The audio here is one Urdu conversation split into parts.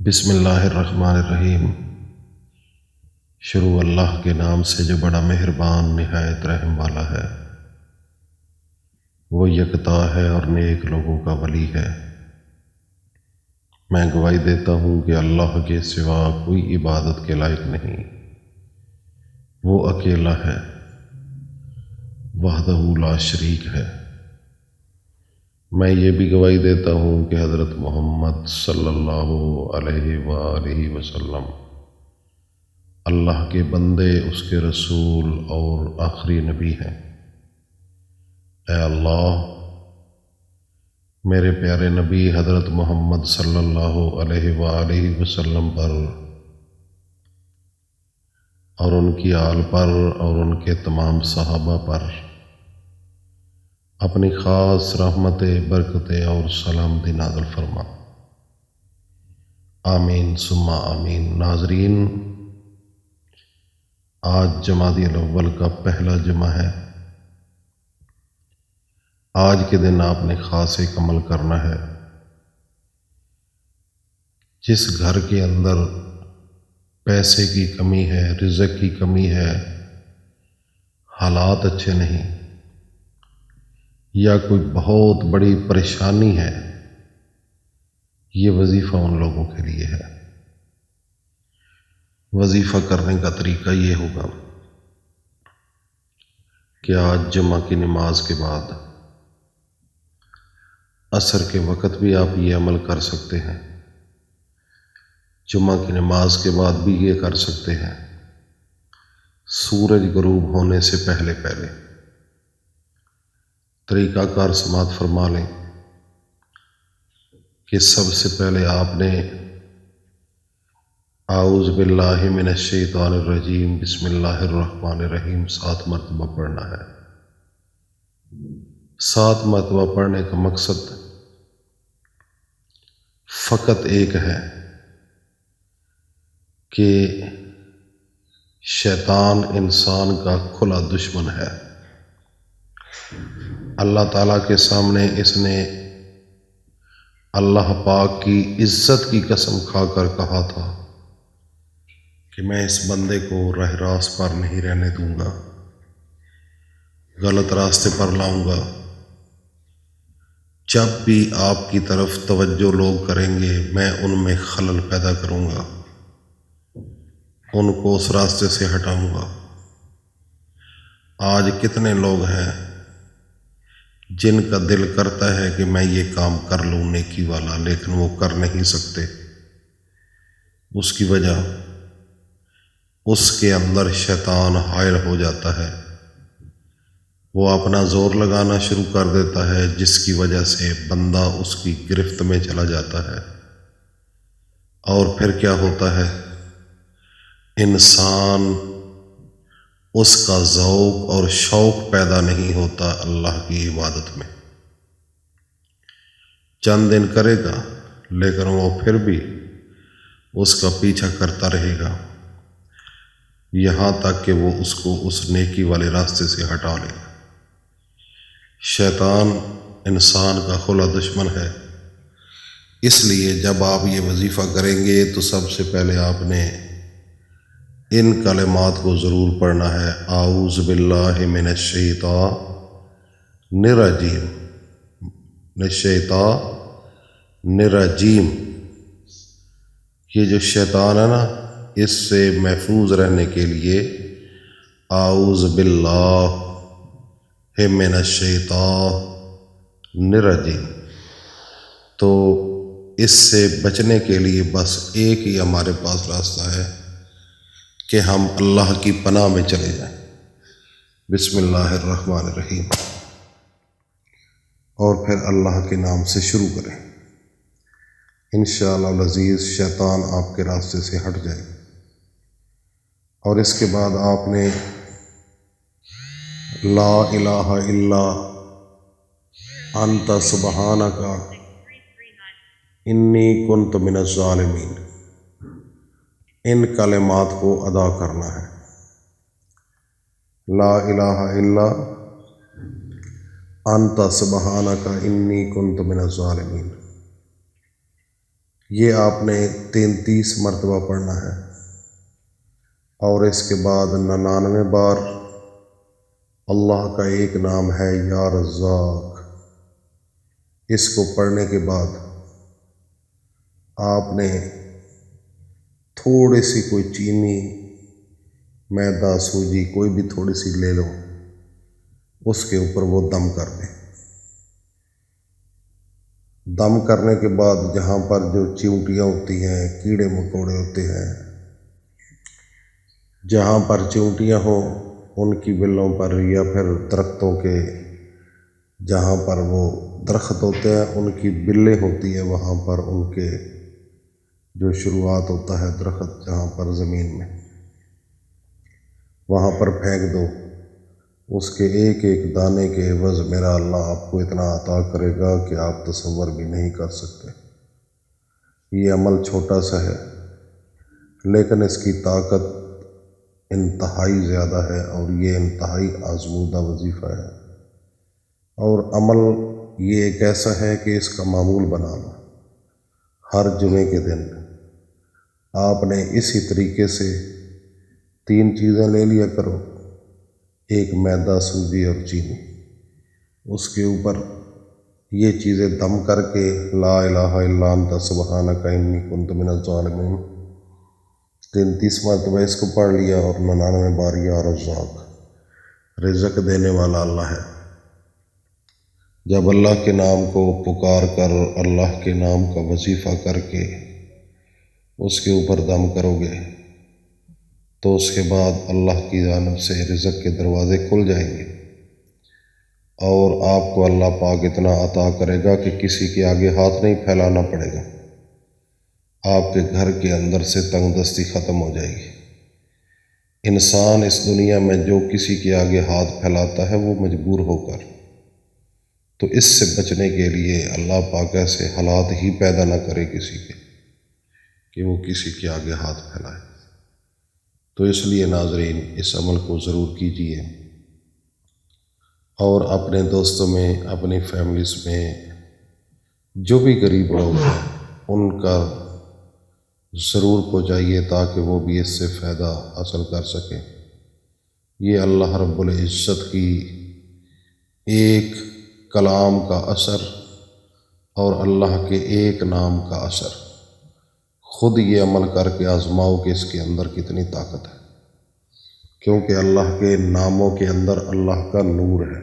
بسم اللہ الرحمن الرحیم۔ شروع اللہ کے نام سے جو بڑا مہربان نہایت رحم والا ہے۔ وہ یکتا ہے اور نیک لوگوں کا ولی ہے۔ میں گواہی دیتا ہوں کہ اللہ کے سوا کوئی عبادت کے لائق نہیں۔ وہ اکیلا ہے، وحدہ لا شریک ہے۔ میں یہ بھی گواہی دیتا ہوں کہ حضرت محمد صلی اللہ علیہ وآلہ وسلم اللہ کے بندے، اس کے رسول اور آخری نبی ہیں۔ اے اللہ، میرے پیارے نبی حضرت محمد صلی اللہ علیہ وآلہ وسلم پر اور ان کی آل پر اور ان کے تمام صحابہ پر اپنی خاص رحمتیں، برکتیں اور سلامتی نازل فرما۔ آمین ثم آمین۔ ناظرین، آج جمادی الاول کا پہلا جمعہ ہے۔ آج کے دن آپ نے خاص ایک عمل کرنا ہے۔ جس گھر کے اندر پیسے کی کمی ہے، رزق کی کمی ہے، حالات اچھے نہیں، یا کوئی بہت بڑی پریشانی ہے، یہ وظیفہ ان لوگوں کے لیے ہے۔ وظیفہ کرنے کا طریقہ یہ ہوگا کہ آج جمعہ کی نماز کے بعد عصر کے وقت بھی آپ یہ عمل کر سکتے ہیں، جمعہ کی نماز کے بعد بھی یہ کر سکتے ہیں، سورج غروب ہونے سے پہلے طریقہ کار سماعت فرما لیں کہ سب سے پہلے آپ نے اعوذ باللہ من الشیطان الرجیم بسم اللہ الرحمن الرحیم 7 مرتبہ پڑھنا ہے۔ 7 مرتبہ پڑھنے کا مقصد فقط ایک ہے کہ شیطان انسان کا کھلا دشمن ہے۔ اللہ تعالیٰ کے سامنے اس نے اللہ پاک کی عزت کی قسم کھا کر کہا تھا کہ میں اس بندے کو راہ راست پر نہیں رہنے دوں گا، غلط راستے پر لاؤں گا۔ جب بھی آپ کی طرف توجہ لوگ کریں گے، میں ان میں خلل پیدا کروں گا، ان کو اس راستے سے ہٹاؤں گا۔ آج کتنے لوگ ہیں جن کا دل کرتا ہے کہ میں یہ کام کر لوں نیکی والا، لیکن وہ کر نہیں سکتے۔ اس کی وجہ اس کے اندر شیطان حائل ہو جاتا ہے، وہ اپنا زور لگانا شروع کر دیتا ہے، جس کی وجہ سے بندہ اس کی گرفت میں چلا جاتا ہے۔ اور پھر کیا ہوتا ہے؟ انسان اس کا ذوق اور شوق پیدا نہیں ہوتا اللہ کی عبادت میں۔ چند دن کرے گا، لیکن وہ پھر بھی اس کا پیچھا کرتا رہے گا، یہاں تک کہ وہ اس کو اس نیکی والے راستے سے ہٹا لے گا۔ شیطان انسان کا کھلا دشمن ہے، اس لیے جب آپ یہ وظیفہ کریں گے تو سب سے پہلے آپ نے ان کلمات کو ضرور پڑھنا ہے۔ اعوذ باللہ من الشیطان الرجیم۔ یہ جو شیطان ہے نا، اس سے محفوظ رہنے کے لیے اعوذ باللہ من الشیطان الرجیم۔ تو اس سے بچنے کے لیے بس ایک ہی ہمارے پاس راستہ ہے کہ ہم اللہ کی پناہ میں چلے جائیں۔ بسم اللہ الرحمن الرحیم، اور پھر اللہ کے نام سے شروع کریں۔ انشاءاللہ العزیز شیطان آپ کے راستے سے ہٹ جائے گا۔ اور اس کے بعد آپ نے لا الہ الا انت سبحانک انی کنت من الظالمین، ان کلمات کو ادا کرنا ہے۔ لا الہ الا انت سبحانک انی کنت من الظالمین۔ یہ آپ نے 33 مرتبہ پڑھنا ہے، اور اس کے بعد 99 بار اللہ کا ایک نام ہے یا رزاق، اس کو پڑھنے کے بعد آپ نے تھوڑی سی کوئی چینی، میدا، سوجی کوئی بھی تھوڑی سی لے لو، اس کے اوپر وہ دم کر دیں۔ دم کرنے کے بعد جہاں پر جو چیونٹیاں ہوتی ہیں، کیڑے مکوڑے ہوتے ہیں، جہاں پر چیونٹیاں ہوں ان کی بلوں پر، یا پھر درختوں کے جہاں پر وہ درخت ہوتے ہیں ان کی بلیں ہوتی ہیں، وہاں پر ان کے جو شروعات ہوتا ہے درخت جہاں پر زمین میں، وہاں پر پھینک دو۔ اس کے ایک ایک دانے کے عوض میرا اللہ آپ کو اتنا عطا کرے گا کہ آپ تصور بھی نہیں کر سکتے۔ یہ عمل چھوٹا سا ہے لیکن اس کی طاقت انتہائی زیادہ ہے، اور یہ انتہائی آزمودہ وظیفہ ہے، اور عمل یہ ایک ایسا ہے کہ اس کا معمول بنا لو۔ ہر جمعے کے دن آپ نے اسی طریقے سے 3 چیزیں لے لیا کرو، ایک میدا، سوجی اور چینی، اس کے اوپر یہ چیزیں دم کر کے لا الہ الا انت سبحانک انی کنت من الظالمین 33 مرتبہ اس کو پڑھ لیا، اور 99 بار یا رزاق، رزق دینے والا اللہ ہے۔ جب اللہ کے نام کو پکار کر، اللہ کے نام کا وظیفہ کر کے اس کے اوپر دم کرو گے تو اس کے بعد اللہ کی جانب سے رزق کے دروازے کھل جائیں گے، اور آپ کو اللہ پاک اتنا عطا کرے گا کہ کسی کے آگے ہاتھ نہیں پھیلانا پڑے گا۔ آپ کے گھر کے اندر سے تنگ دستی ختم ہو جائے گی۔ انسان اس دنیا میں جو کسی کے آگے ہاتھ پھیلاتا ہے وہ مجبور ہو کر، تو اس سے بچنے کے لیے اللہ پاک ایسے حالات ہی پیدا نہ کرے کسی کے کہ وہ کسی کے آگے ہاتھ پھیلائے۔ تو اس لیے ناظرین اس عمل کو ضرور کیجیے، اور اپنے دوستوں میں، اپنی فیملیز میں جو بھی غریب لوگ ہیں ان کا ضرور پہنچائیے تاکہ وہ بھی اس سے فائدہ حاصل کر سکیں۔ یہ اللہ رب العزت کی ایک کلام کا اثر اور اللہ کے ایک نام کا اثر، خود یہ عمل کر کے آزماؤ کہ اس کے اندر کتنی طاقت ہے، کیونکہ اللہ کے ناموں کے اندر اللہ کا نور ہے،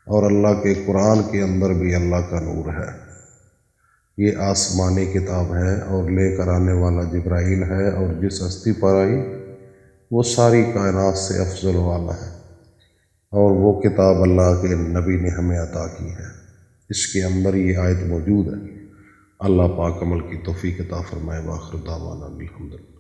اور اللہ کے قرآن کے اندر بھی اللہ کا نور ہے۔ یہ آسمانی کتاب ہے اور لے کر آنے والا جبرائیل ہے، اور جس ہستی پر آئی وہ ساری کائنات سے افضل والا ہے، اور وہ کتاب اللہ کے نبی نے ہمیں عطا کی ہے۔ اس کے اندر یہ آیت موجود ہے۔ اللہ پاک عمل کی توفیق عطا فرمائے۔ وآخر دعوانا الحمدللہ۔